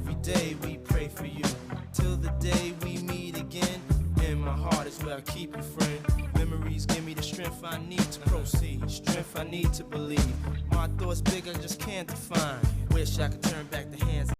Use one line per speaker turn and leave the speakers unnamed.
every day we pray for you. Till the day we meet again, in my heart is where I keep you, friend. Memories give me the strength I need to proceed, strength I need to believe. My thoughts big, I just can't define. Wish I could turn back the hands